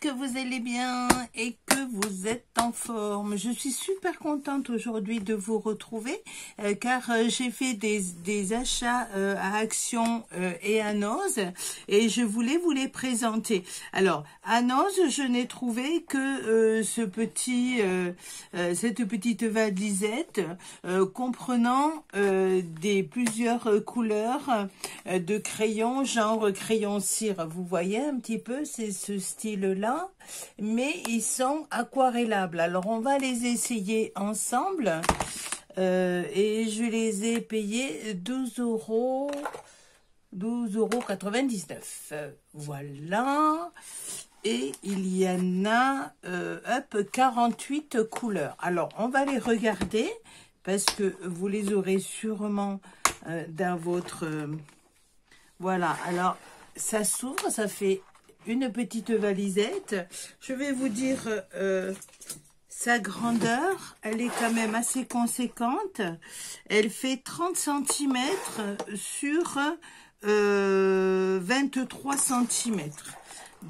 que vous allez bien et que vous êtes en forme. Je suis super contente aujourd'hui de vous retrouver car j'ai fait des achats à Action et à Noz et je voulais vous les présenter. Alors, à Noz, je n'ai trouvé que cette petite valisette comprenant plusieurs couleurs de crayons, genre crayon cire. Vous voyez un petit peu, c'est ce style-là, mais ils sont aquarellables. Alors, on va les essayer ensemble et je les ai payés 12,99 €. Voilà. Et il y en a 48 couleurs. Alors, on va les regarder parce que vous les aurez sûrement dans votre... voilà, alors ça s'ouvre, ça fait une petite valisette. Je vais vous dire sa grandeur, elle est quand même assez conséquente. Elle fait 30 cm sur 23 cm.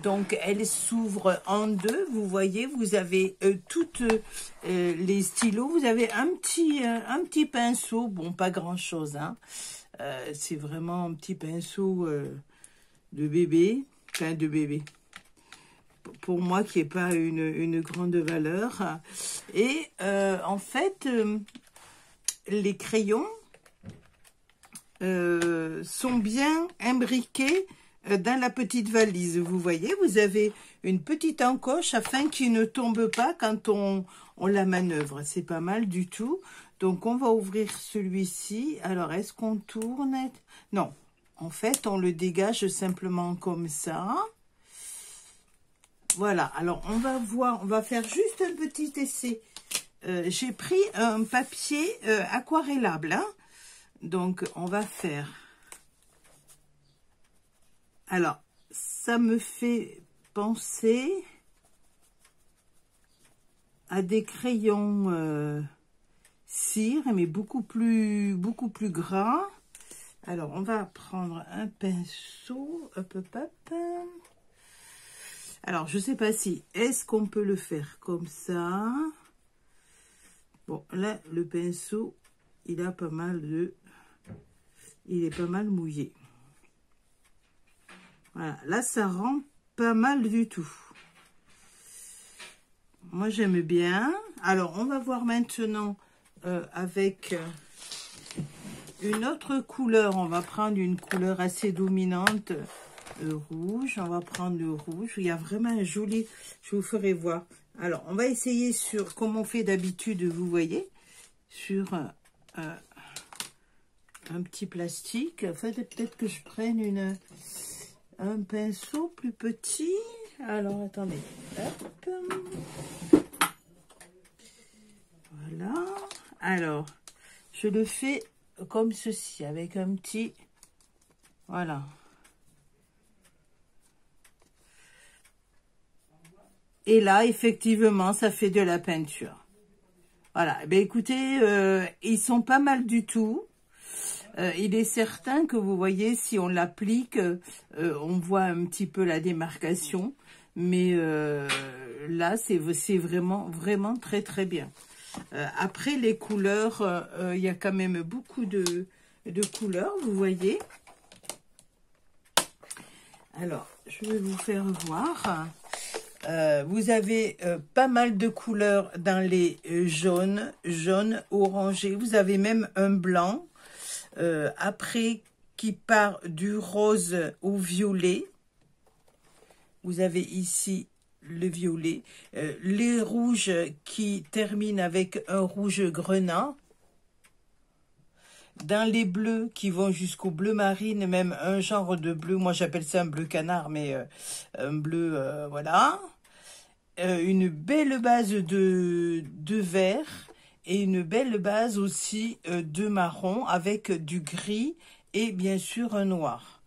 Donc, elle s'ouvre en deux. Vous voyez, vous avez toutes les stylos. Vous avez un petit pinceau. Bon, pas grand-chose, hein. C'est vraiment un petit pinceau de bébé. Enfin, de bébé. Pour moi, qui n'est pas une grande valeur. Et en fait, les crayons sont bien imbriqués dans la petite valise. Vous voyez, vous avez une petite encoche afin qu'il ne tombe pas quand on la manœuvre. C'est pas mal du tout. Donc, on va ouvrir celui-ci. Alors, est-ce qu'on tourne? Non. En fait, on le dégage simplement comme ça. Voilà. Alors, on va voir. On va faire juste un petit essai. J'ai pris un papier aquarellable. Hein. Donc, on va faire... Alors, ça me fait penser à des crayons cire, mais beaucoup plus gras. Alors, on va prendre un pinceau. Hop, hop, hop. Alors, je ne sais pas si, est-ce qu'on peut le faire comme ça? Bon, là, le pinceau, il a pas mal de... il est pas mal mouillé. Voilà, là, ça rend pas mal du tout. Moi, j'aime bien. Alors, on va voir maintenant avec une autre couleur. On va prendre une couleur assez dominante, rouge. On va prendre le rouge. Il y a vraiment un joli... Je vous ferai voir. Alors, on va essayer sur, comme on fait d'habitude, vous voyez, sur un petit plastique. En fait, peut-être que je prenne un pinceau plus petit. Alors, attendez. Hop. Voilà. Alors, je le fais comme ceci, avec un petit... Voilà. Et là, effectivement, ça fait de la peinture. Voilà. Ben, écoutez, ils sont pas mal du tout. Il est certain que vous voyez, si on l'applique, on voit un petit peu la démarcation. Mais là, c'est vraiment très, très bien. Après, les couleurs, il y a quand même beaucoup de couleurs, vous voyez. Alors, je vais vous faire voir. Vous avez pas mal de couleurs dans les jaunes, orangés. Vous avez même un blanc. Après, qui part du rose au violet. Vous avez ici le violet. Les rouges qui terminent avec un rouge grenat. Dans les bleus qui vont jusqu'au bleu marine, même un genre de bleu. Moi, j'appelle ça un bleu canard, mais un bleu, voilà. Une belle base de vert. Et une belle base aussi de marron avec du gris et bien sûr un noir.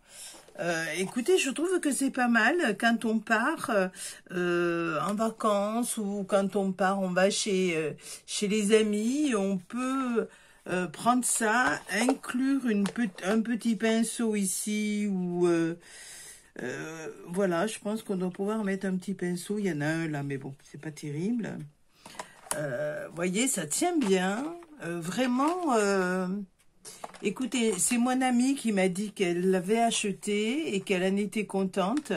Écoutez, je trouve que c'est pas mal quand on part en vacances ou quand on va chez les amis. On peut prendre ça, inclure un petit pinceau ici ou Voilà, je pense qu'on doit pouvoir mettre un petit pinceau. Il y en a un là, mais bon, c'est pas terrible. Voyez, ça tient bien. Vraiment, écoutez, c'est mon amie qui m'a dit qu'elle l'avait acheté et qu'elle en était contente.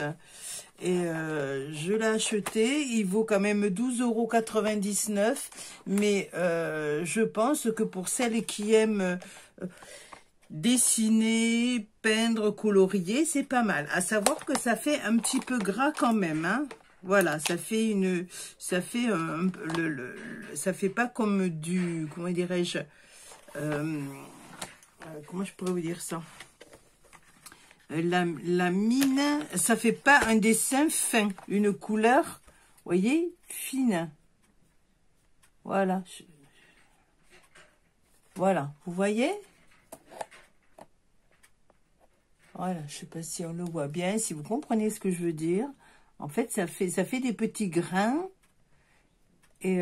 Et je l'ai acheté, il vaut quand même 12,99 €. Mais je pense que pour celles qui aiment dessiner, peindre, colorier, c'est pas mal. À savoir que ça fait un petit peu gras quand même, hein. Voilà, ça fait ça fait pas comme du, comment dirais-je, comment je pourrais vous dire ça? La mine, ça fait pas un dessin fin, une couleur, voyez, fine. Voilà. Voilà, vous voyez? Voilà, je sais pas si on le voit bien, si vous comprenez ce que je veux dire. En fait, ça fait des petits grains. Et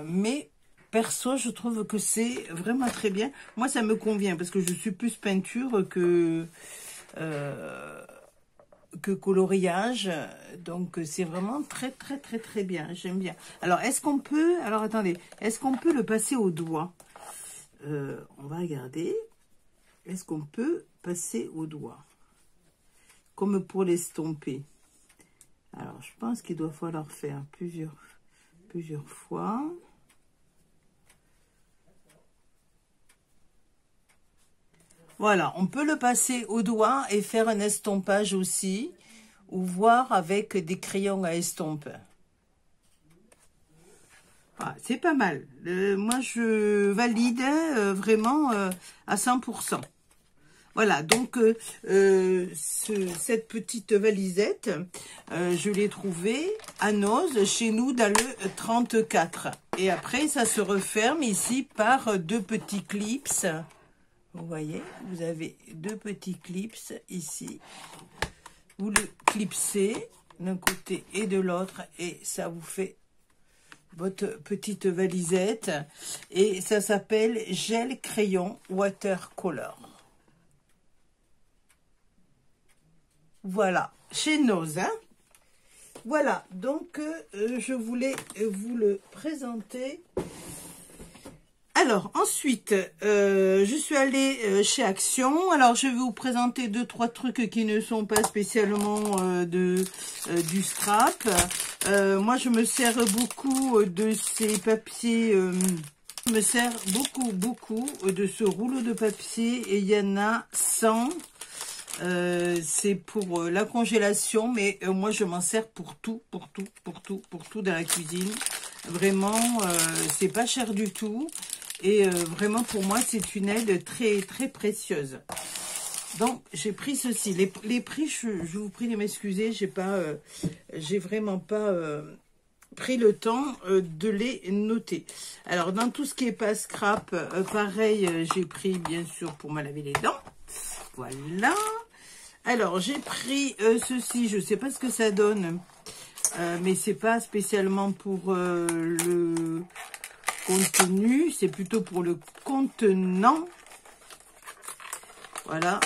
mais perso, je trouve que c'est vraiment très bien. Moi, ça me convient parce que je suis plus peinture que coloriage. Donc, c'est vraiment très, très, très, très bien. J'aime bien. Alors, est-ce qu'on peut... Alors, attendez. Est-ce qu'on peut le passer au doigt? On va regarder. Est-ce qu'on peut passer au doigt? Comme pour l'estomper. Alors, je pense qu'il doit falloir faire plusieurs fois. Voilà, on peut le passer au doigt et faire un estompage aussi, ou voir avec des crayons à estomper. Voilà, c'est pas mal. Moi, je valide vraiment à 100%. Voilà, donc cette petite valisette, je l'ai trouvée à Noz, chez nous, dans le 34. Et après, ça se referme ici par deux petits clips. Vous voyez, vous avez deux petits clips ici. Vous le clipsez d'un côté et de l'autre et ça vous fait votre petite valisette. Et ça s'appelle gel crayon watercolor. Voilà, chez Noz, hein. Voilà, donc je voulais vous le présenter. Alors, ensuite, je suis allée chez Action. Alors, je vais vous présenter 2-3 trucs qui ne sont pas spécialement du scrap. Moi, je me sers beaucoup de ces papiers. Je me sers beaucoup de ce rouleau de papier. Et il y en a 100. C'est pour la congélation, mais moi je m'en sers pour tout dans la cuisine. Vraiment, c'est pas cher du tout et vraiment pour moi c'est une aide très très précieuse. Donc j'ai pris ceci. Les prix, je vous prie de m'excuser, j'ai vraiment pas pris le temps de les noter. Alors dans tout ce qui est pas scrap, pareil, j'ai pris bien sûr pour me laver les dents. Voilà. Alors, j'ai pris ceci, je ne sais pas ce que ça donne, mais c'est pas spécialement pour le contenu, c'est plutôt pour le contenant. Voilà.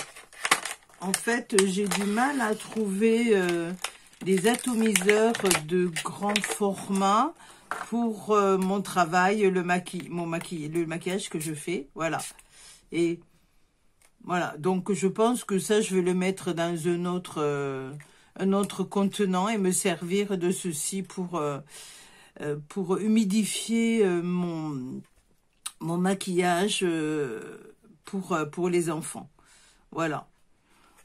En fait, j'ai du mal à trouver des atomiseurs de grand format pour mon travail, le maquillage que je fais. Voilà. Et voilà, donc je pense que ça, je vais le mettre dans un autre contenant et me servir de ceci pour humidifier mon maquillage pour les enfants. Voilà.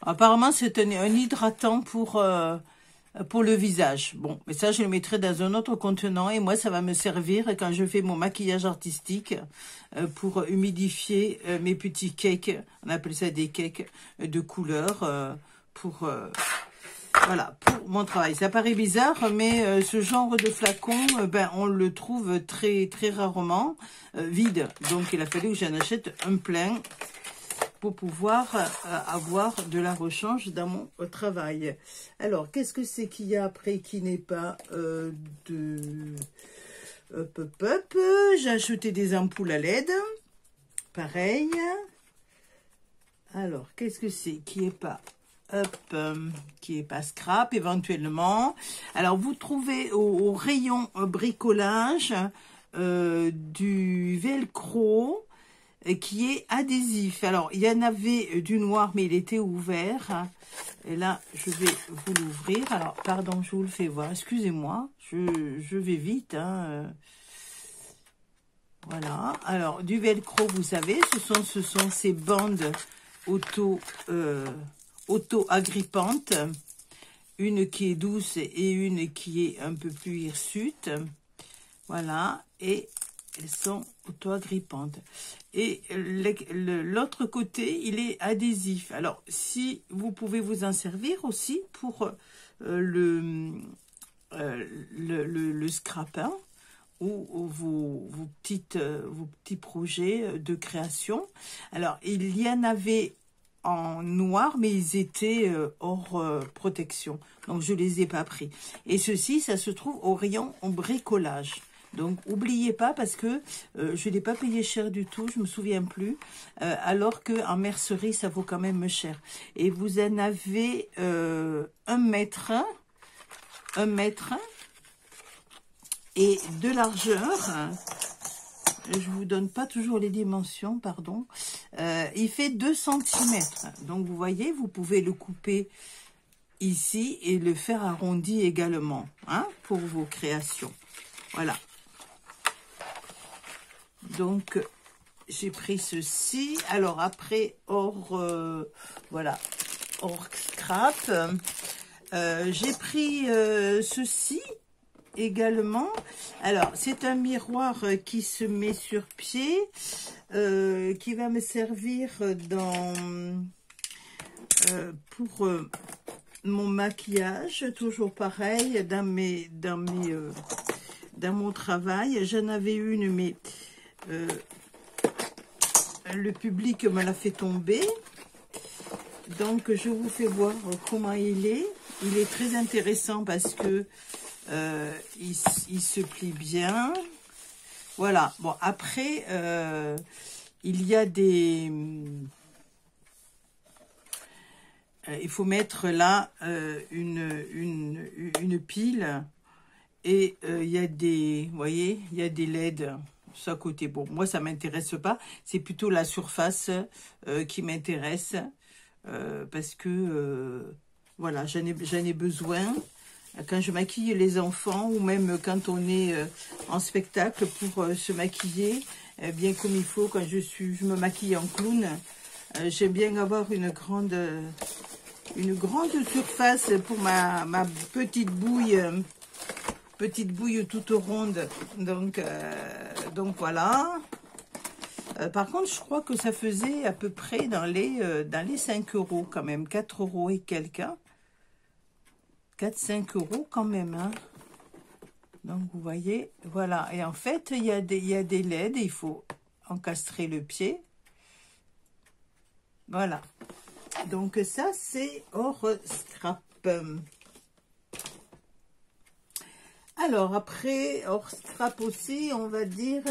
Apparemment, c'est un hydratant pour le visage. Bon, mais ça, je le mettrai dans un autre contenant et moi, ça va me servir quand je fais mon maquillage artistique pour humidifier mes petits cakes. On appelle ça des cakes de couleur voilà, pour mon travail. Ça paraît bizarre, mais ce genre de flacon, ben, on le trouve très, très rarement vide. Donc, il a fallu que j'en achète un plein pour pouvoir avoir de la rechange dans mon travail. Alors, qu'est-ce que c'est qu'il y a après qui n'est pas de... J'ai acheté des ampoules à LED. Pareil. Alors, qu'est-ce que c'est qui n'est pas hop, qui est pas scrap éventuellement. Alors vous trouvez au rayon bricolage du velcro qui est adhésif. Alors il y en avait du noir mais il était ouvert. Et là je vais vous l'ouvrir. Alors pardon, je vous le fais voir. Excusez-moi, je vais vite. Hein. Voilà, alors du velcro, vous savez, ce sont ces bandes auto-agrippantes, une qui est douce et une qui est un peu plus hirsute, voilà, et elles sont auto-agrippantes. Et l'autre côté, il est adhésif. Alors, si vous pouvez vous en servir aussi pour le scrapin, ou vos petits projets de création. Alors, il y en avait en noir, mais ils étaient hors protection. Donc, je ne les ai pas pris. Et ceci, ça se trouve au rayon en bricolage. Donc, n'oubliez pas, parce que je ne l'ai pas payé cher du tout, je ne me souviens plus, alors qu'en mercerie, ça vaut quand même cher. Et vous en avez 1 mètre, et de largeur, je vous donne pas toujours les dimensions, pardon, il fait 2 cm. Donc vous voyez, vous pouvez le couper ici et le faire arrondi également, hein, pour vos créations. Voilà. Donc j'ai pris ceci. Alors après, voilà, hors scrap, j'ai pris ceci également. Alors c'est un miroir qui se met sur pied, qui va me servir pour mon maquillage, toujours pareil, dans mon travail. J'en avais une, mais le public me l'a fait tomber. Donc je vous fais voir comment il est. Il est très intéressant parce que il se plie bien. Voilà. Bon, après, il y a des... il faut mettre là une pile. Et il y a des... Vous voyez, il y a des LED sur à côté. Bon, moi, ça ne m'intéresse pas. C'est plutôt la surface qui m'intéresse. Parce que, voilà, j'en ai besoin. Quand je maquille les enfants ou même quand on est en spectacle pour se maquiller bien comme il faut, quand je me maquille en clown, j'aime bien avoir une grande surface pour ma petite bouille toute ronde. Donc voilà. Par contre, je crois que ça faisait à peu près dans les 5 € quand même, 4 € et quelques. 4-5 € quand même, hein. Donc vous voyez, voilà. Et en fait, il y a des LED, il faut encastrer le pied. Voilà. Donc ça, c'est hors scrap. Alors après, hors scrap aussi, on va dire...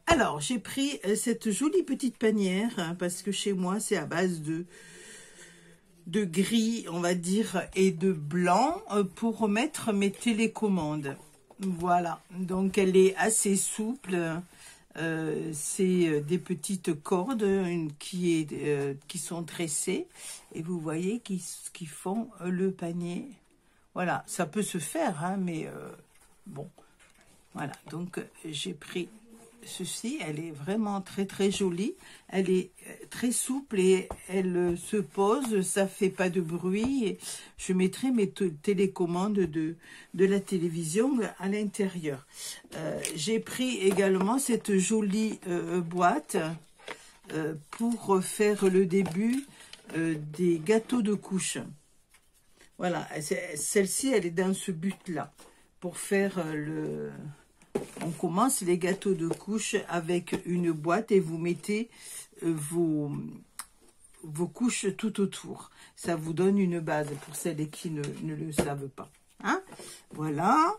Alors, j'ai pris cette jolie petite panière, hein, parce que chez moi, c'est à base de gris, on va dire, et de blanc pour remettre mes télécommandes. Voilà, donc elle est assez souple. C'est des petites cordes qui sont tressées et vous voyez qui font le panier. Voilà, ça peut se faire, hein, mais bon, voilà. Donc j'ai pris ceci, elle est vraiment très très jolie, elle est très souple et elle se pose, ça fait pas de bruit. Et je mettrai mes télécommandes de la télévision à l'intérieur. J'ai pris également cette jolie boîte pour faire le début des gâteaux de couche. Voilà, celle-ci elle est dans ce but là pour faire on commence les gâteaux de couche avec une boîte et vous mettez vos couches tout autour. Ça vous donne une base pour celles qui ne le savent pas. Hein? Voilà.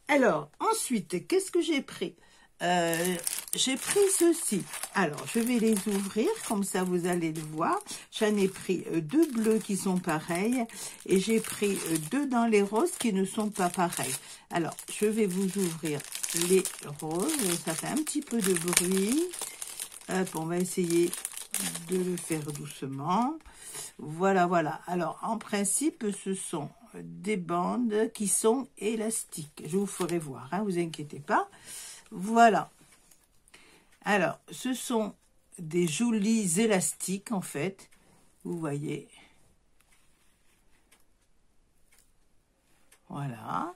Alors, ensuite, qu'est-ce que j'ai pris? j'ai pris ceci. Alors, je vais les ouvrir, comme ça vous allez le voir. J'en ai pris 2 bleus qui sont pareils et j'ai pris 2 dans les roses qui ne sont pas pareils. Alors, je vais vous ouvrir les roses. Ça fait un petit peu de bruit. Hop, on va essayer de le faire doucement. Voilà, voilà. Alors, en principe, ce sont des bandes qui sont élastiques. Je vous ferai voir, hein, vous inquiétez pas. Voilà. Alors, ce sont des jolis élastiques, en fait. Vous voyez. Voilà.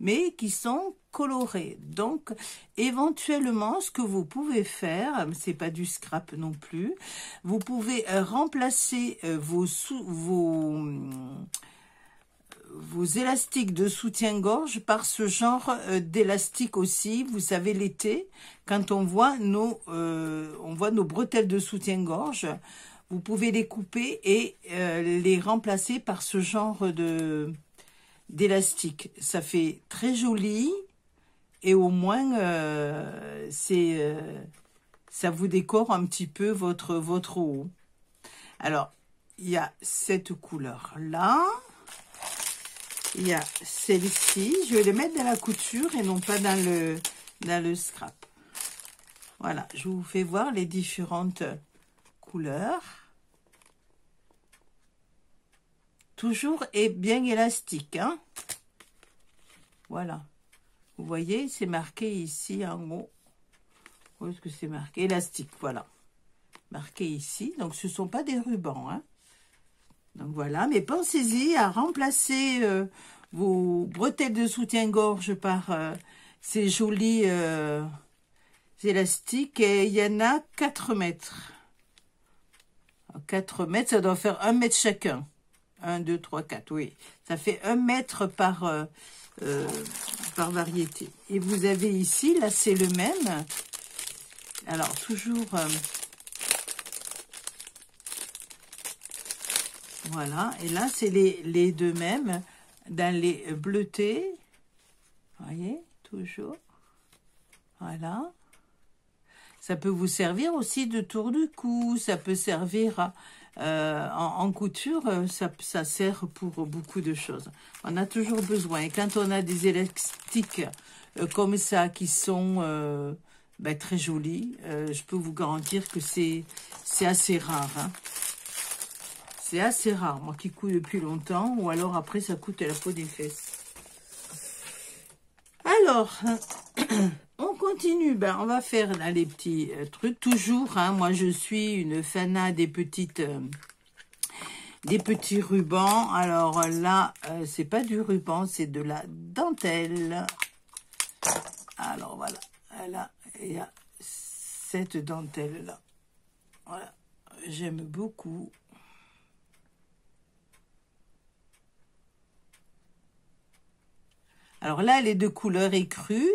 Mais qui sont colorés. Donc, éventuellement, ce que vous pouvez faire, c'est pas du scrap non plus, vous pouvez remplacer vos élastiques de soutien-gorge par ce genre d'élastique aussi. Vous savez, l'été, quand on voit nos bretelles de soutien-gorge, vous pouvez les couper et les remplacer par ce genre d'élastique. Ça fait très joli et au moins ça vous décore un petit peu votre haut. Alors, il y a cette couleur-là. Il y a celle-ci. Je vais les mettre dans la couture et non pas dans le scrap. Voilà, je vous fais voir les différentes couleurs. Toujours et bien élastique, hein. Voilà. Vous voyez, c'est marqué ici en haut. Où est-ce que c'est marqué? Élastique, voilà. Marqué ici. Donc, ce ne sont pas des rubans, hein. Donc, voilà. Mais pensez-y à remplacer vos bretelles de soutien-gorge par ces jolis élastiques. Et il y en a 4 mètres. 4 mètres, ça doit faire 1 mètre chacun. 1, 2, 3, 4, oui. Ça fait 1 mètre par variété. Et vous avez ici, là c'est le même. Alors toujours, voilà. Et là c'est les 2 mêmes dans les bleutés. Vous voyez, toujours. Voilà. Ça peut vous servir aussi de tour de cou. Ça peut servir en couture, ça sert pour beaucoup de choses. On a toujours besoin. Et quand on a des élastiques comme ça qui sont très jolis, je peux vous garantir que c'est assez rare. Hein. C'est assez rare. Moi qui couds depuis longtemps, ou alors après ça coûte la peau des fesses. Alors, on continue. On va faire là les petits trucs. Toujours, hein, moi je suis une fanat des petits rubans. Alors là, c'est pas du ruban, c'est de la dentelle. Alors voilà, là, il y a cette dentelle là. Voilà, j'aime beaucoup. Alors là, elle est de couleur écrue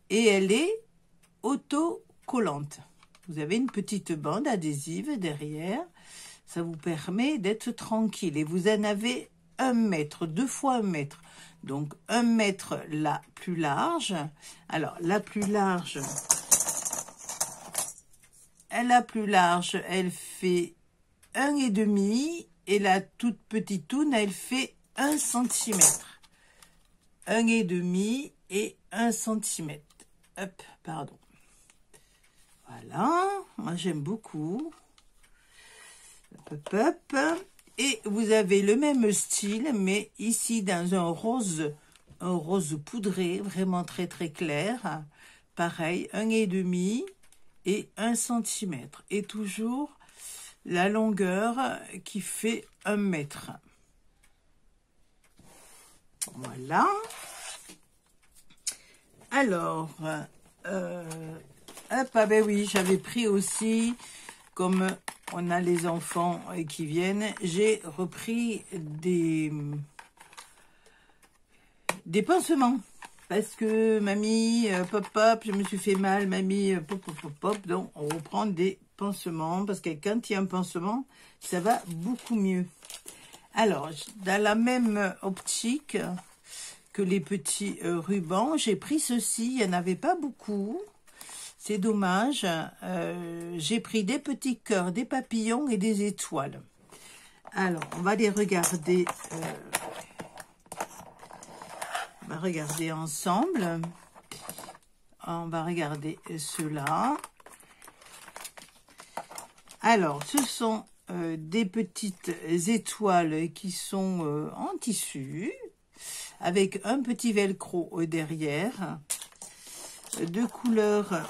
et elle est autocollante. Vous avez une petite bande adhésive derrière. Ça vous permet d'être tranquille. Et vous en avez 1 mètre, 2 fois 1 mètre. Donc 1 mètre la plus large. Alors la plus large, elle fait 1,5 et la toute petite toune, elle fait 1 cm. 1,5 et 1 cm. Hop, pardon. Voilà, moi j'aime beaucoup. Hop, hop. Et vous avez le même style, mais ici dans un rose poudré, vraiment très très clair. Pareil, 1,5 et 1 cm. Et toujours la longueur qui fait 1 mètre. Voilà. Alors, hop, ah ben oui, j'avais pris aussi, comme on a les enfants qui viennent, j'ai repris des pansements. Parce que mamie, pop, pop, je me suis fait mal, mamie, pop, pop, pop, pop. Donc, on reprend des pansements. Parce que quand il y a un pansement, ça va beaucoup mieux. Alors, dans la même optique, que les petits rubans. J'ai pris ceci, il n'y en avait pas beaucoup. C'est dommage. J'ai pris des petits cœurs, des papillons et des étoiles. Alors, on va les regarder. On va regarder ensemble. On va regarder ceux-là. Alors, ce sont des petites étoiles qui sont en tissu, avec un petit velcro derrière, de couleur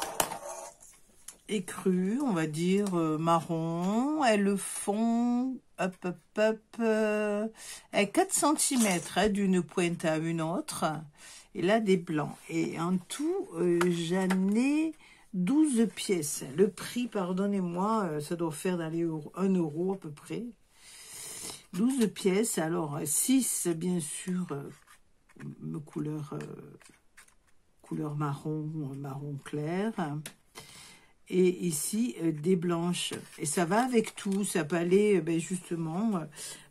écrue, on va dire marron. Elles font hop, 4 cm d'une pointe à une autre. Et là, des blancs. Et en tout, j'en ai 12 pièces. Le prix, pardonnez-moi, ça doit faire d'aller 1 € à peu près. 12 pièces. Alors, 6, bien sûr, couleur marron clair. Et ici, des blanches. Et ça va avec tout. Ça peut aller, justement,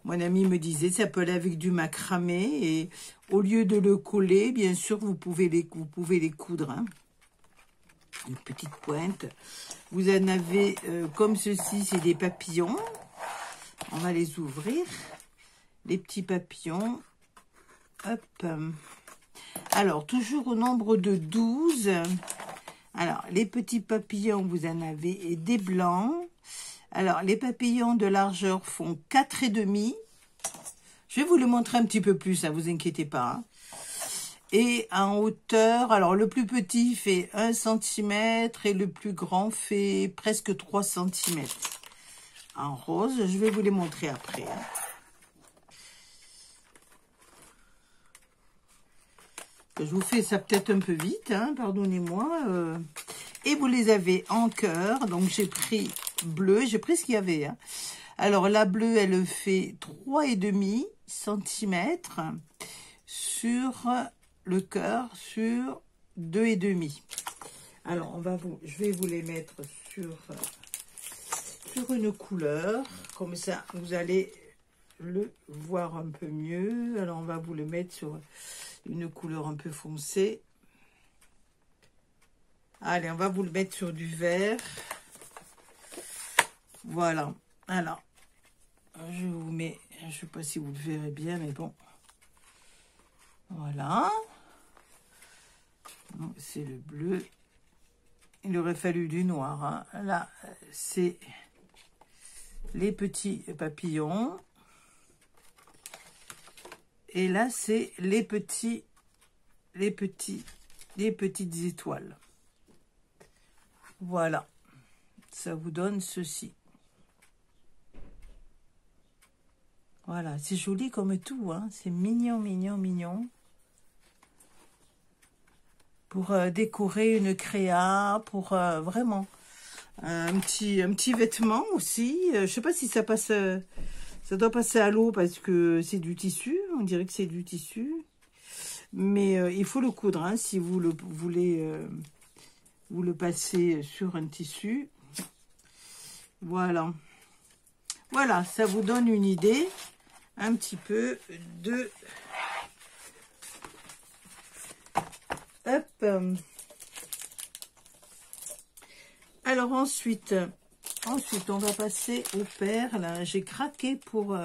mon ami me disait, ça peut aller avec du macramé. Et au lieu de le coller, bien sûr, vous pouvez les coudre. Hein. Une petite pointe. Vous en avez, comme ceci, c'est des papillons. On va les ouvrir. Les petits papillons. Hop. Alors, toujours au nombre de 12. Alors, les petits papillons, vous en avez des blancs. Alors, les papillons de largeur font 4,5. Je vais vous le montrer un petit peu plus, ne vous inquiétez pas. Hein. Et en hauteur, alors le plus petit fait 1 cm et le plus grand fait presque 3 cm. En rose, je vais vous les montrer après. Hein. Je vous fais ça peut-être un peu vite, hein, pardonnez-moi. Et vous les avez en cœur, donc j'ai pris bleu, j'ai pris ce qu'il y avait. Hein. Alors la bleue, elle fait 3,5 cm sur le cœur, sur 2,5. Alors je vais vous les mettre sur une couleur, comme ça vous allez le voir un peu mieux. Alors on va vous le mettre sur une couleur un peu foncée. Allez, on va vous le mettre sur du vert. Voilà. Alors, je vous mets, je ne sais pas si vous le verrez bien, mais bon. Voilà. C'est le bleu. Il aurait fallu du noir. Hein. Là, c'est les petits papillons. Et là, c'est les petites étoiles. Voilà. Ça vous donne ceci. Voilà. C'est joli comme tout. Hein. C'est mignon, mignon, mignon. Pour décorer une créa, pour vraiment un petit vêtement aussi. Je sais pas si ça passe... ça doit passer à l'eau parce que c'est du tissu. On dirait que c'est du tissu. Mais il faut le coudre. Hein, si vous le voulez vous le passer sur un tissu. Voilà. Voilà, ça vous donne une idée un petit peu de... Hop. Alors ensuite, on va passer aux perles. J'ai craqué pour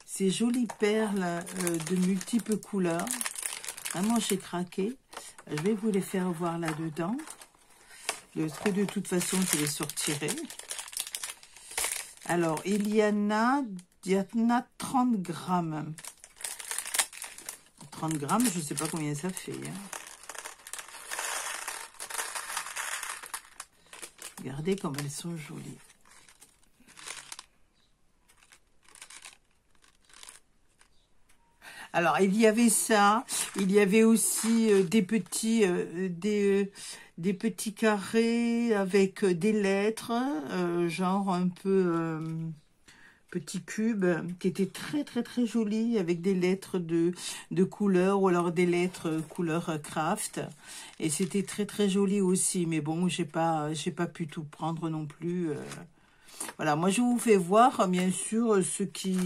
ces jolies perles de multiples couleurs. Vraiment, j'ai craqué. Je vais vous les faire voir là-dedans. Parce que de toute façon, je les sortirai. Alors, il y en a 30 grammes. 30 grammes, je ne sais pas combien ça fait. Hein. Regardez comme elles sont jolies. Alors, il y avait ça. Il y avait aussi des petits carrés avec des lettres, genre un peu petits cubes, qui étaient très, très, très jolis, avec des lettres de couleur, ou alors des lettres couleur craft. Et c'était très, très joli aussi. Mais bon, j'ai pas pu tout prendre non plus. Voilà, moi, je vous fais voir, bien sûr, ce qui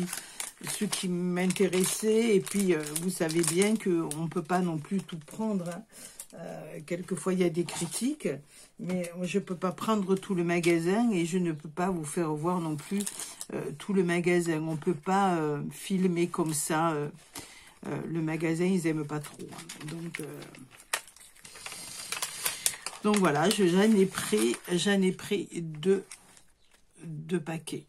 ce qui m'intéressait. Et puis, vous savez bien qu'on ne peut pas non plus tout prendre. Hein. Quelquefois, il y a des critiques. Mais je ne peux pas prendre tout le magasin. Et je ne peux pas vous faire voir non plus tout le magasin. On ne peut pas filmer comme ça. Le magasin, ils n'aiment pas trop. Hein. Donc voilà, j'en ai pris deux paquets.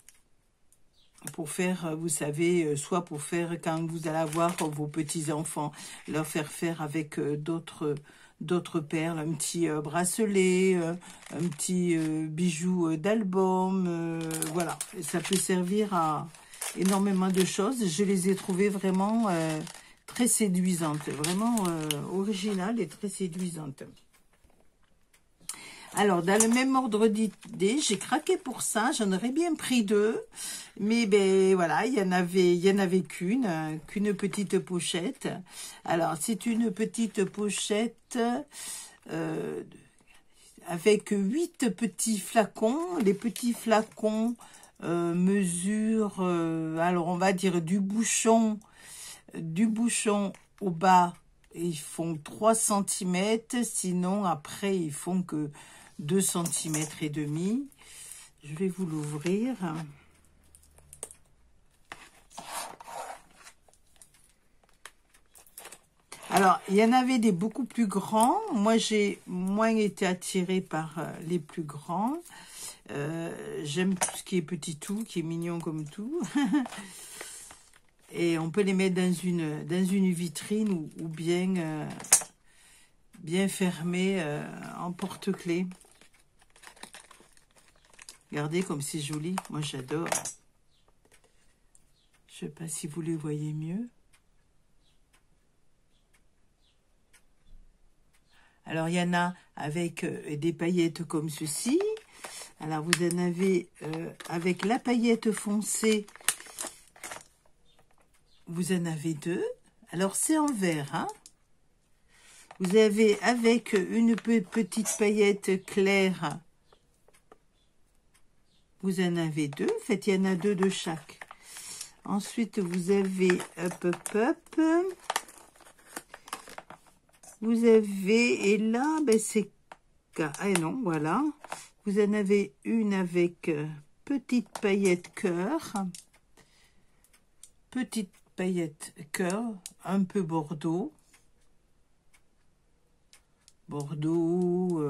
Pour faire, vous savez, soit pour faire quand vous allez avoir vos petits-enfants, leur faire avec d'autres perles, un petit bracelet, un petit bijou d'album, voilà. Et ça peut servir à énormément de choses. Je les ai trouvées vraiment très séduisantes, vraiment originales et très séduisantes. Alors, dans le même ordre d'idée, j'ai craqué pour ça. J'en aurais bien pris deux. Mais ben voilà, il y en avait qu'une petite pochette. Alors, c'est une petite pochette avec 8 petits flacons. Les petits flacons mesurent, alors on va dire du bouchon au bas, ils font 3 cm. Sinon, après, ils font que 2 cm et demi. Je vais vous l'ouvrir. Alors, il y en avait des beaucoup plus grands. Moi, j'ai moins été attirée par les plus grands. J'aime tout ce qui est petit tout, qui est mignon comme tout. Et on peut les mettre dans une vitrine ou bien fermé en porte-clés. Regardez comme c'est joli. Moi, j'adore. Je ne sais pas si vous les voyez mieux. Alors, il y en a avec des paillettes comme ceci. Alors, vous en avez avec la paillette foncée. Vous en avez 2. Alors, c'est en vert, hein. Vous avez avec une petite paillette claire. Vous en avez 2. En fait, il y en a 2 de chaque. Ensuite, vous avez hop. Vous avez, et là, ben c'est... Ah non, voilà. Vous en avez une avec petite paillette cœur. Petite paillette cœur, un peu bordeaux. Bordeaux,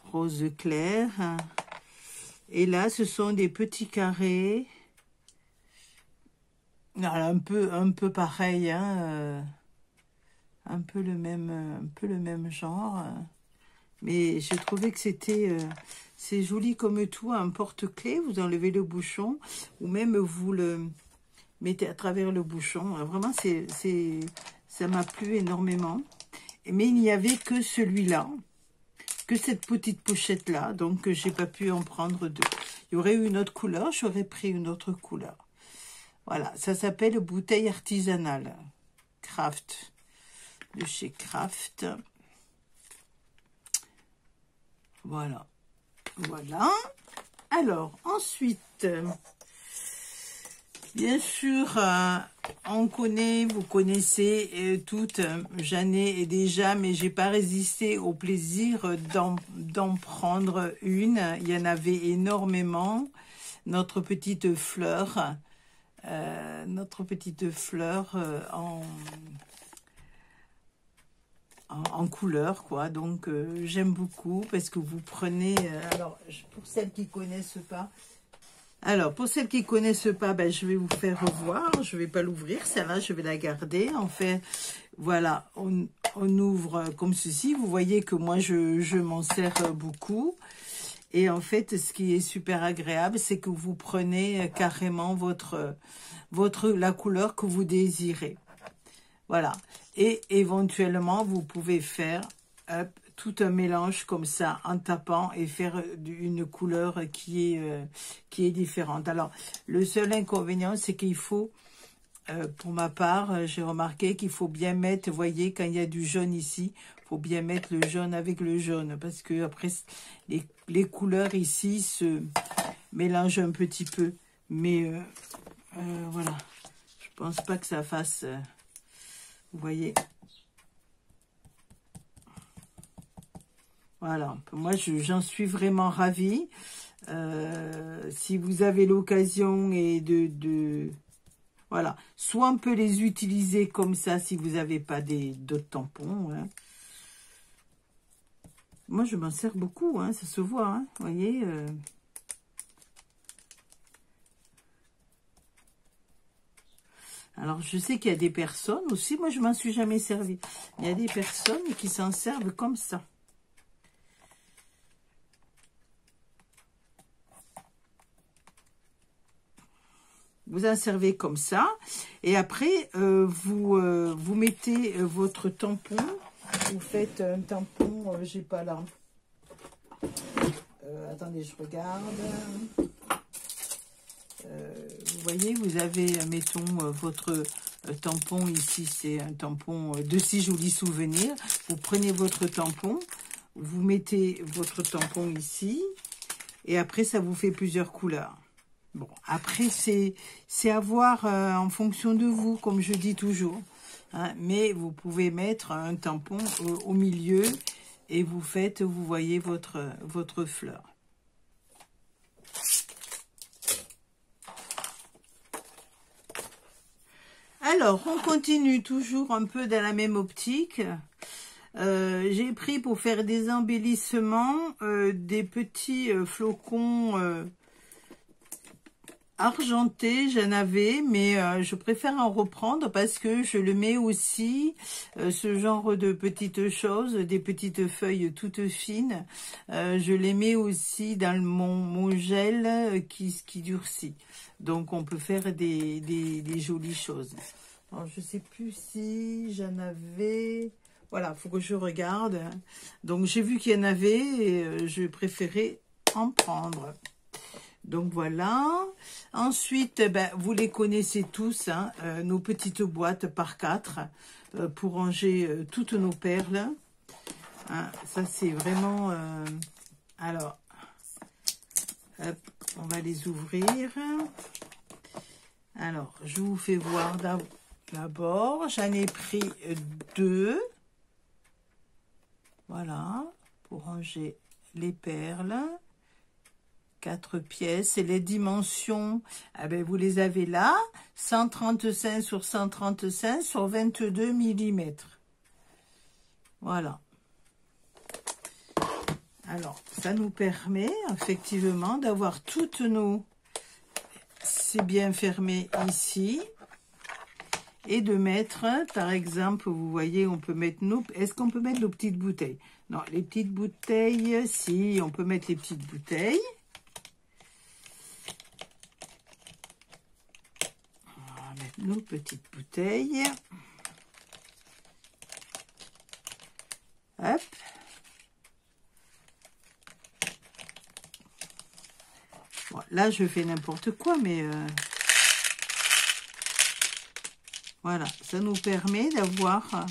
rose clair. Et là, ce sont des petits carrés. Un peu pareil, hein, un peu le même genre. Mais j'ai trouvé que c'est joli comme tout, un porte-clés. Vous enlevez le bouchon ou même vous le mettez à travers le bouchon. Vraiment, ça m'a plu énormément. Mais il n'y avait que celui-là, que cette petite pochette-là. Donc, j'ai pas pu en prendre 2. Il y aurait eu une autre couleur, j'aurais pris une autre couleur. Voilà, ça s'appelle bouteille artisanale. Craft, de chez Craft. Voilà. Alors, ensuite, bien sûr, on connaît, vous connaissez toutes, j'en ai déjà, mais j'ai pas résisté au plaisir d'en prendre une. Il y en avait énormément. Notre petite fleur en couleur, quoi. Donc, j'aime beaucoup parce que vous prenez... alors, pour celles qui connaissent pas... ben, je vais vous faire voir. Je vais pas l'ouvrir, celle-là, je vais la garder. En fait, voilà, on ouvre comme ceci. Vous voyez que moi, je m'en sers beaucoup. Et en fait, ce qui est super agréable, c'est que vous prenez carrément la couleur que vous désirez. Voilà. Et éventuellement, vous pouvez faire tout un mélange comme ça en tapant et faire une couleur qui est différente. Alors, le seul inconvénient, c'est qu'il faut, pour ma part, j'ai remarqué qu'il faut bien mettre, vous voyez, quand il y a du jaune ici, il faut bien mettre le jaune avec le jaune parce que après les couleurs ici se mélangent un petit peu. Mais Voilà. Je pense pas que ça fasse... vous voyez. Voilà. Moi, j'en suis vraiment ravie. Si vous avez l'occasion et voilà. Soit on peut les utiliser comme ça si vous n'avez pas d'autres tampons. Hein. Moi, je m'en sers beaucoup. Hein, ça se voit. Hein, vous voyez. Alors, je sais qu'il y a des personnes aussi. Moi, je m'en suis jamais servi. Il y a des personnes qui s'en servent comme ça. Vous en servez comme ça. Et après, vous mettez votre tampon. Vous faites un tampon, j'ai pas là. Attendez, je regarde. Vous voyez, vous avez, mettons, votre tampon ici. C'est un tampon de si jolis souvenirs. Vous prenez votre tampon. Vous mettez votre tampon ici. Et après, ça vous fait plusieurs couleurs. Bon, après, c'est à voir en fonction de vous, comme je dis toujours. Hein, mais vous pouvez mettre un tampon au milieu et vous voyez votre fleur. Alors, on continue toujours un peu dans la même optique. J'ai pris pour faire des embellissements des petits flocons argenté, j'en avais, mais je préfère en reprendre parce que je le mets aussi, ce genre de petites choses, des petites feuilles toutes fines, je les mets aussi dans mon gel qui durcit. Donc on peut faire des jolies choses. Alors je sais plus si j'en avais... Voilà, il faut que je regarde. Donc j'ai vu qu'il y en avait et je préférais en prendre. Donc voilà. Ensuite, ben, vous les connaissez tous, hein, nos petites boîtes par 4 pour ranger toutes nos perles. Hein, ça c'est vraiment... alors, hop, on va les ouvrir. Alors, je vous fais voir d'abord. J'en ai pris 2. Voilà, pour ranger les perles. 4 pièces et les dimensions, eh ben, vous les avez là, 135 sur 135 sur 22 mm. Voilà. Alors, ça nous permet effectivement d'avoir toutes nos... C'est bien fermé ici. Et de mettre, par exemple, vous voyez, on peut mettre nos... Est-ce qu'on peut mettre nos petites bouteilles? Non, les petites bouteilles, si, on peut mettre les petites bouteilles. Nos petites bouteilles. Hop. Bon, là, je fais n'importe quoi, mais... voilà, ça nous permet d'avoir...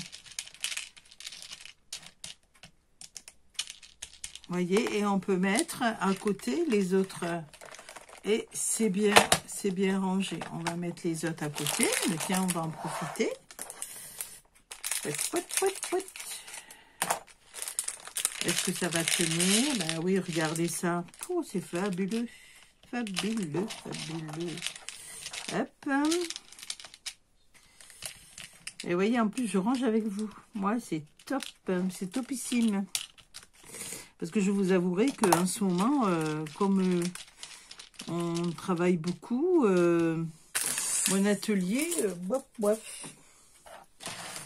Vous voyez, et on peut mettre à côté les autres... Et c'est bien rangé. On va mettre les autres à côté. Mais tiens, on va en profiter. Est-ce que ça va tenir? Ben oui, regardez ça. Oh, c'est fabuleux. Fabuleux, fabuleux. Hop. Et vous voyez, en plus, je range avec vous. Moi, c'est top. C'est topissime. Parce que je vous avouerai qu'en ce moment, comme... on travaille beaucoup. Mon atelier,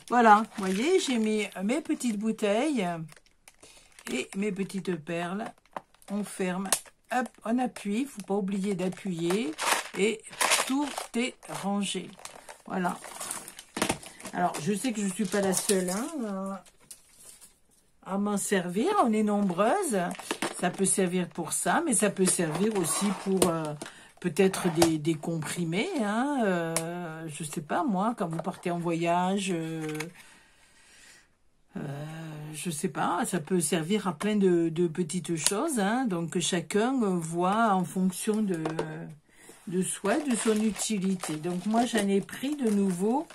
voilà, vous voyez, j'ai mis mes petites bouteilles et mes petites perles. On ferme, hop, on appuie. Il ne faut pas oublier d'appuyer et tout est rangé. Voilà. Alors, je sais que je ne suis pas la seule hein, à m'en servir. On est nombreuses. Ça peut servir pour ça, mais ça peut servir aussi pour peut-être des comprimés. Hein, je sais pas, moi, quand vous partez en voyage, je sais pas, ça peut servir à plein de petites choses. Hein, donc, chacun voit en fonction de soi, de son utilité. Donc moi j'en ai pris de nouveau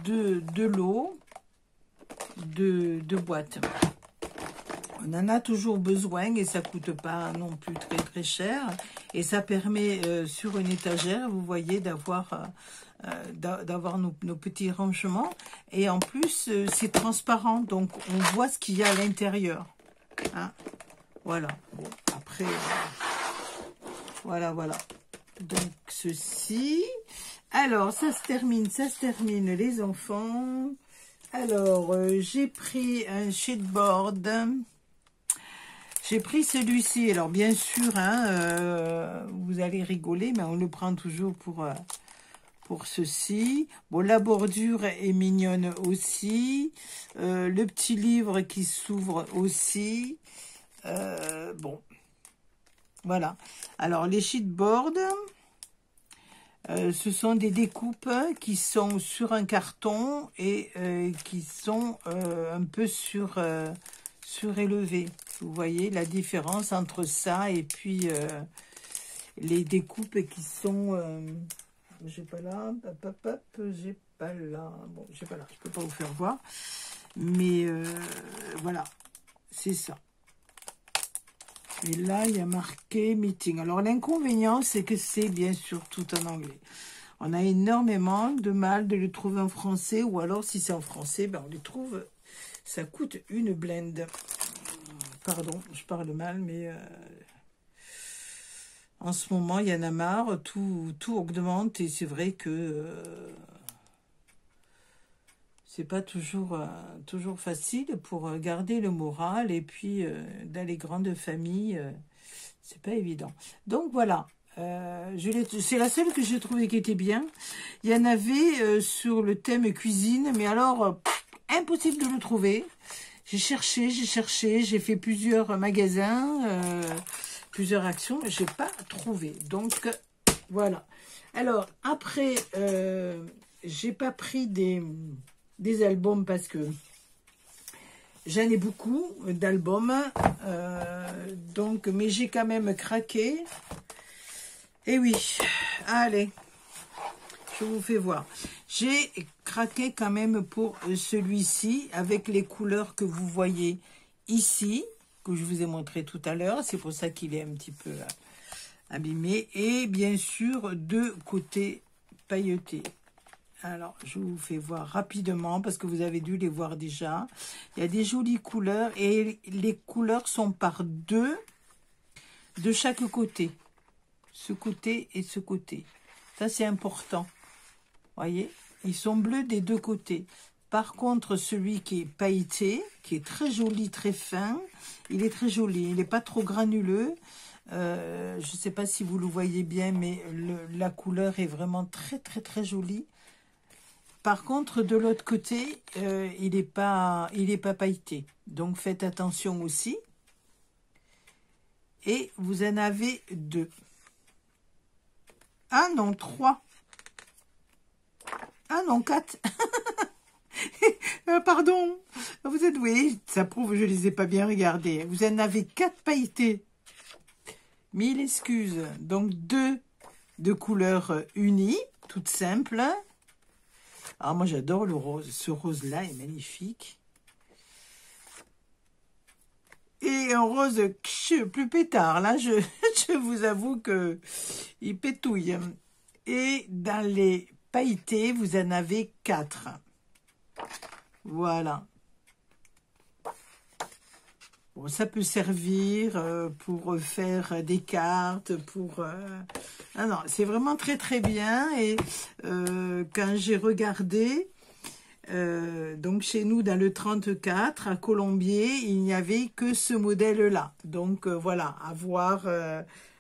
de l'eau, de boîtes. On en a toujours besoin et ça coûte pas non plus très cher. Et ça permet sur une étagère, vous voyez, d'avoir nos petits rangements. Et en plus, c'est transparent, donc on voit ce qu'il y a à l'intérieur. Hein, voilà. Bon, après, voilà. Donc ceci. Alors, ça se termine les enfants. Alors, j'ai pris un sheetboard. J'ai pris celui-ci. Alors, bien sûr, hein, vous allez rigoler, mais on le prend toujours pour ceci. Bon, la bordure est mignonne aussi. Le petit livre qui s'ouvre aussi. Bon, voilà. Alors, les sheetboards, ce sont des découpes qui sont sur un carton et qui sont un peu surélevées. Vous voyez la différence entre ça et puis les découpes qui sont... j'ai pas là, j'ai pas là. Bon, j'ai pas là, je peux pas vous faire voir. Mais voilà, c'est ça. Et là, il y a marqué meeting. Alors, l'inconvénient, c'est que c'est bien sûr tout en anglais. On a énormément de mal de le trouver en français. Ou alors, si c'est en français, ben, on les trouve. Ça coûte une blende. Pardon, je parle mal, mais en ce moment, il y en a marre. Tout augmente et c'est vrai que c'est pas toujours facile pour garder le moral. Et puis, dans les grandes familles, c'est pas évident. Donc, voilà. C'est la seule que j'ai trouvée qui était bien. Il y en avait sur le thème cuisine, mais alors, impossible de le trouver. J'ai cherché, j'ai fait plusieurs magasins, plusieurs actions, j'ai pas trouvé. Donc, voilà. Alors, après, j'ai pas pris des albums parce que j'en ai beaucoup d'albums. Donc, mais j'ai quand même craqué. Et oui, allez, je vous fais voir. J'ai craqué quand même pour celui-ci avec les couleurs que vous voyez ici, que je vous ai montré tout à l'heure. C'est pour ça qu'il est un petit peu abîmé. Et bien sûr, deux côtés pailletés. Alors, je vous fais voir rapidement parce que vous avez dû les voir déjà. Il y a des jolies couleurs et les couleurs sont par deux de chaque côté. Ce côté et ce côté. Ça, c'est important. Voyez, ils sont bleus des deux côtés. Par contre, celui qui est pailleté, qui est très joli, très fin, il est très joli. Il n'est pas trop granuleux. Je ne sais pas si vous le voyez bien, mais la couleur est vraiment très jolie. Par contre, de l'autre côté, il n'est pas pailleté. Donc, faites attention aussi. Et vous en avez deux. Ah non, 3. Ah non, 4. Pardon. Vous êtes, oui, ça prouve que je ne les ai pas bien regardés. Vous en avez 4 pailletés. 1000 excuses. Donc, 2 de couleur unie, toute simple. Alors, moi, j'adore le rose. Ce rose-là est magnifique. Et un rose plus pétard. Là, je vous avoue que il pétouille. Et dans les pailletés, vous en avez 4. Voilà. Bon, ça peut servir pour faire des cartes, pour... Ah non, c'est vraiment très bien. Et quand j'ai regardé, donc chez nous, dans le 34, à Colombier, il n'y avait que ce modèle-là. Donc voilà, à voir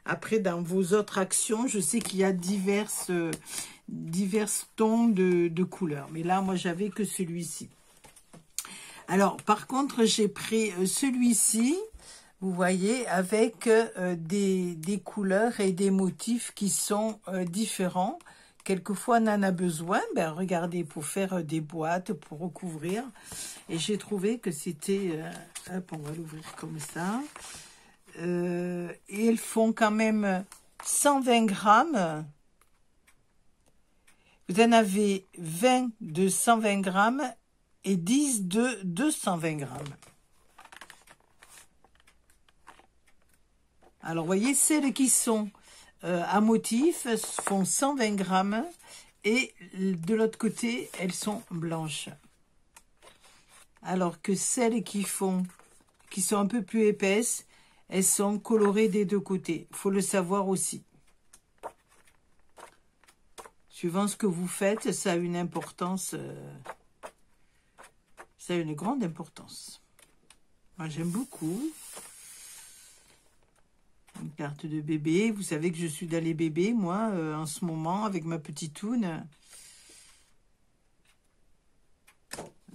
après dans vos autres actions. Je sais qu'il y a divers tons de couleurs. Mais là, moi, j'avais que celui-ci. Alors, par contre, j'ai pris celui-ci, vous voyez, avec des couleurs et des motifs qui sont différents. Quelquefois, on en a besoin, ben, regardez, pour faire des boîtes, pour recouvrir. Et j'ai trouvé que c'était... hop, on va l'ouvrir comme ça. Et elles font quand même 120 grammes. Vous en avez 20 de 120 grammes et 10 de 220 grammes. Alors, vous voyez, celles qui sont à motif font 120 grammes et de l'autre côté, elles sont blanches. Alors que celles qui sont un peu plus épaisses, elles sont colorées des deux côtés. Il faut le savoir aussi. Suivant ce que vous faites, ça a une importance, ça a une grande importance. Moi, j'aime beaucoup. Une carte de bébé. Vous savez que je suis dans les bébés, moi, en ce moment, avec ma petite toune.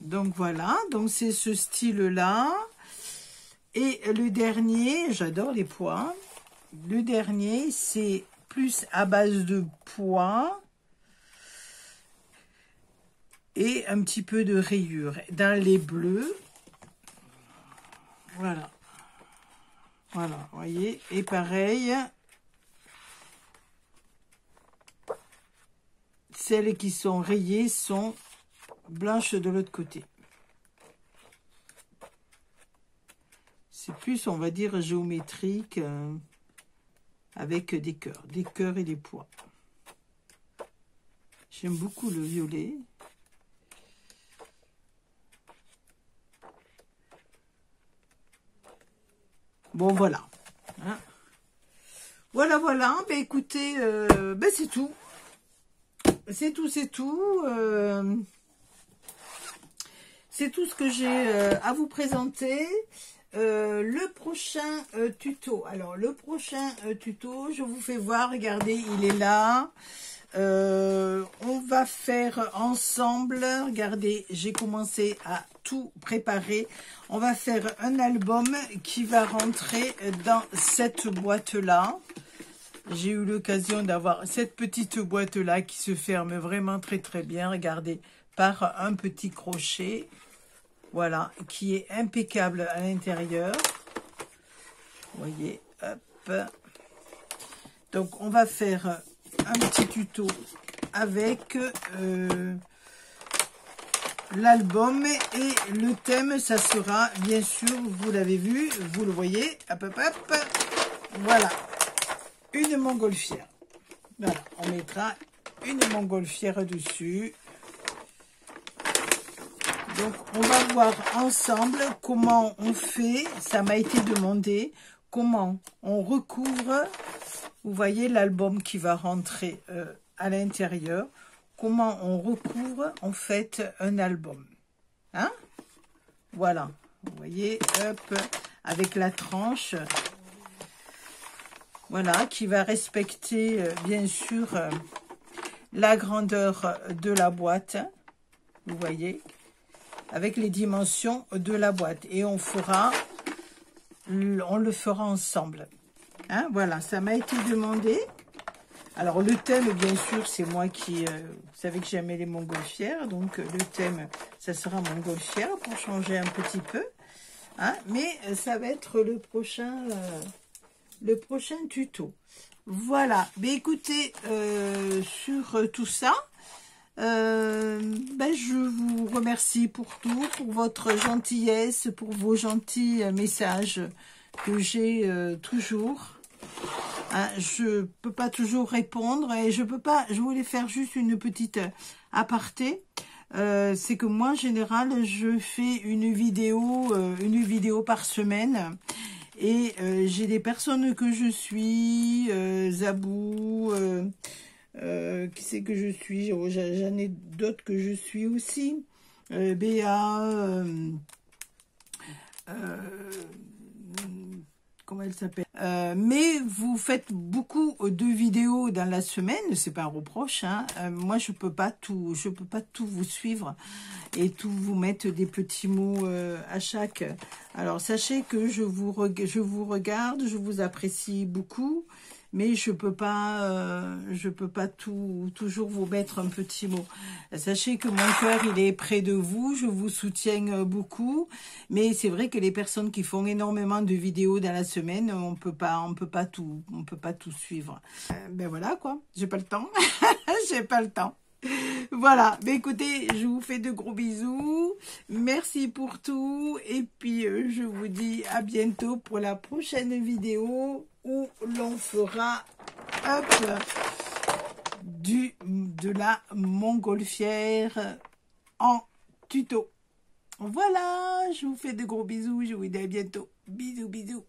Donc, voilà. Donc, c'est ce style-là. Et le dernier, j'adore les pois. Le dernier, c'est plus à base de pois et un petit peu de rayures. Dans les bleus, voilà. Voilà, vous voyez, et pareil, celles qui sont rayées sont blanches de l'autre côté. C'est plus, on va dire, géométrique, avec des cœurs et des pois. J'aime beaucoup le violet. Bon, voilà. Hein. Voilà. Ben, écoutez, ben, c'est tout. C'est tout. C'est tout ce que j'ai à vous présenter. Le prochain tuto. Alors, le prochain tuto, je vous fais voir. Regardez, il est là. On va faire ensemble. Regardez, j'ai commencé à tout préparer. On va faire un album qui va rentrer dans cette boîte-là. J'ai eu l'occasion d'avoir cette petite boîte-là qui se ferme vraiment très bien. Regardez, par un petit crochet. Voilà, qui est impeccable à l'intérieur. Vous voyez, hop. Donc, on va faire un petit tuto avec l'album et le thème, ça sera, bien sûr, vous l'avez vu, vous le voyez, hop, voilà, une montgolfière. Voilà, on mettra une montgolfière dessus. Donc, on va voir ensemble comment on fait, ça m'a été demandé, comment on recouvre, vous voyez l'album qui va rentrer à l'intérieur, comment on recouvre en fait un album. Hein? Voilà, vous voyez, hop, avec la tranche, voilà, qui va respecter bien sûr la grandeur de la boîte, vous voyez, avec les dimensions de la boîte. Et on le fera ensemble. Hein, voilà, ça m'a été demandé. Alors, le thème, bien sûr, c'est moi qui... vous savez que j'aimais les montgolfières. Donc, le thème, ça sera montgolfière pour changer un petit peu. Hein, mais ça va être le prochain tuto. Voilà. Mais écoutez, sur tout ça, je vous remercie pour tout, pour votre gentillesse, pour vos gentils messages que j'ai toujours. Hein, je peux pas toujours répondre et je voulais faire juste une petite aparté. C'est que moi en général je fais une vidéo par semaine et j'ai des personnes que je suis, Zabou, qui c'est que je suis, j'en ai d'autres que je suis aussi, Béa, comment elle s'appelle, mais vous faites beaucoup de vidéos dans la semaine, c'est pas un reproche, hein. Moi je peux pas tout vous suivre et tout vous mettre des petits mots à chaque. Alors sachez que je vous regarde, je vous apprécie beaucoup, mais je peux pas toujours vous mettre un petit mot. Sachez que mon cœur, il est près de vous, je vous soutiens beaucoup, mais c'est vrai que les personnes qui font énormément de vidéos dans la semaine, on peut pas tout suivre. Ben voilà quoi, j'ai pas le temps, j'ai pas le temps. Voilà, mais écoutez, je vous fais de gros bisous, merci pour tout, et puis je vous dis à bientôt pour la prochaine vidéo où l'on fera de la montgolfière en tuto. Voilà, je vous fais de gros bisous, je vous dis à bientôt, bisous bisous.